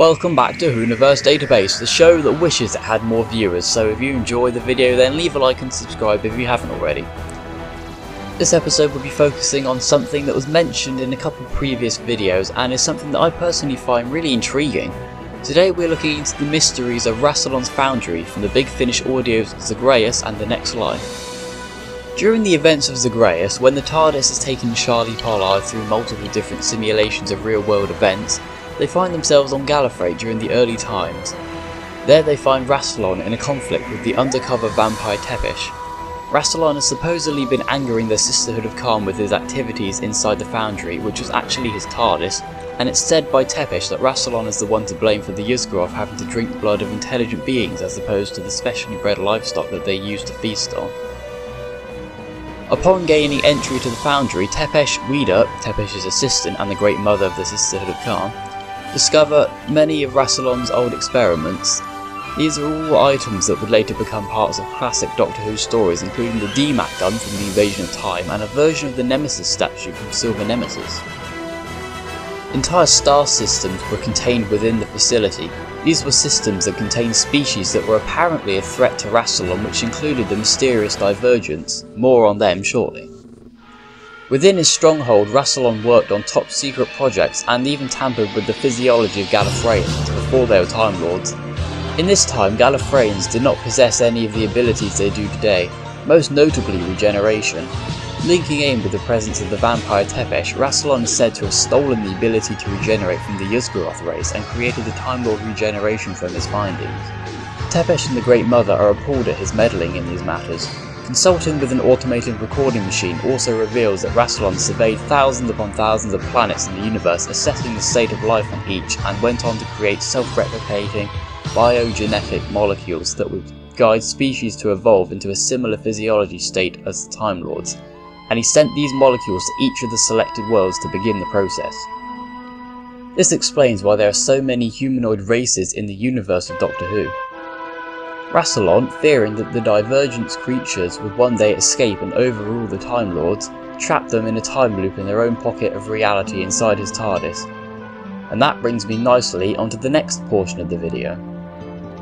Welcome back to Whoniverse Database, the show that wishes it had more viewers, so if you enjoy the video then leave a like and subscribe if you haven't already. This episode will be focusing on something that was mentioned in a couple of previous videos and is something that I personally find really intriguing. Today we're looking into the mysteries of Rassilion's Foundry from the Big Finish audios Zagreus and The Next Life. During the events of Zagreus, when the TARDIS has taken Charlie Pollard through multiple different simulations of real-world events, they find themselves on Gallifrey during the early times. There they find Rassilon in a conflict with the undercover vampire Tepesh. Rassilon has supposedly been angering the Sisterhood of Calm with his activities inside the Foundry, which was actually his TARDIS, and it's said by Tepesh that Rassilon is the one to blame for the Yuzgroth having to drink the blood of intelligent beings as opposed to the specially bred livestock that they used to feast on. Upon gaining entry to the Foundry, Tepesh, Ouida, Tepesh's assistant and the Great Mother of the Sisterhood of Calm, discover many of Rassilon's old experiments. These are all items that would later become parts of classic Doctor Who stories, including the DMAC gun from the Invasion of Time and a version of the Nemesis statue from Silver Nemesis. Entire star systems were contained within the facility. These were systems that contained species that were apparently a threat to Rassilon, which included the mysterious Divergence. More on them shortly. Within his stronghold, Rassilon worked on top secret projects and even tampered with the physiology of Gallifreyans before they were Time Lords. In this time, Gallifreyans did not possess any of the abilities they do today, most notably regeneration. Linking in with the presence of the vampire Tepesh, Rassilon is said to have stolen the ability to regenerate from the Yuzgroth race and created the Time Lord regeneration from his findings. Tepesh and the Great Mother are appalled at his meddling in these matters. Consulting with an automated recording machine also reveals that Rassilon surveyed thousands upon thousands of planets in the universe, assessing the state of life on each, and went on to create self-replicating, biogenetic molecules that would guide species to evolve into a similar physiology state as the Time Lords, and he sent these molecules to each of the selected worlds to begin the process. This explains why there are so many humanoid races in the universe of Doctor Who. Rassilon, fearing that the Divergence creatures would one day escape and overrule the Time Lords, trapped them in a time loop in their own pocket of reality inside his TARDIS. And that brings me nicely onto the next portion of the video.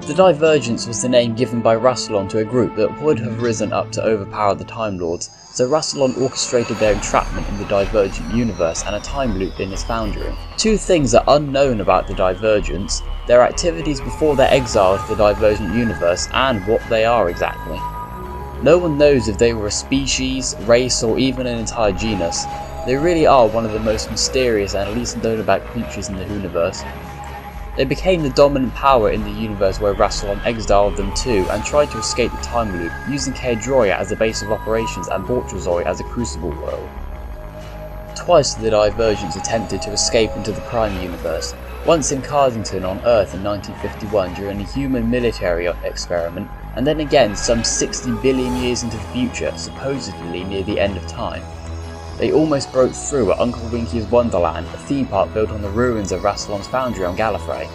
The Divergence was the name given by Rassilon to a group that would have risen up to overpower the Time Lords, so Rassilon orchestrated their entrapment in the Divergent universe and a time loop in his Foundry. Two things are unknown about the Divergence: their activities before their exile to the Divergent universe and what they are exactly. No one knows if they were a species, race or even an entire genus. They really are one of the most mysterious and least known about creatures in the Whoniverse. They became the dominant power in the universe where Rassilon exiled them to and tried to escape the time loop, using Caedroia as a base of operations and Bortrezoi as a crucible world. Twice the Divergence attempted to escape into the Prime universe, once in Cardington on Earth in 1951 during a human military experiment, and then again some 60 billion years into the future, supposedly near the end of time. They almost broke through at Uncle Winky's Wonderland, a theme park built on the ruins of Rassilon's Foundry on Gallifrey.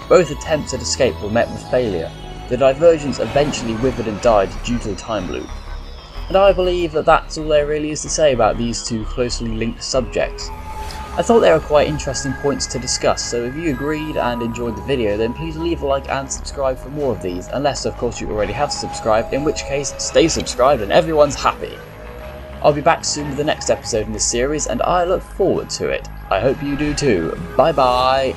Both attempts at escape were met with failure. The Divergence eventually withered and died due to the time loop. And I believe that that's all there really is to say about these two closely linked subjects. I thought they were quite interesting points to discuss, so if you agreed and enjoyed the video then please leave a like and subscribe for more of these, unless of course you already have subscribed, in which case stay subscribed and everyone's happy. I'll be back soon with the next episode in this series and I look forward to it. I hope you do too. Bye bye!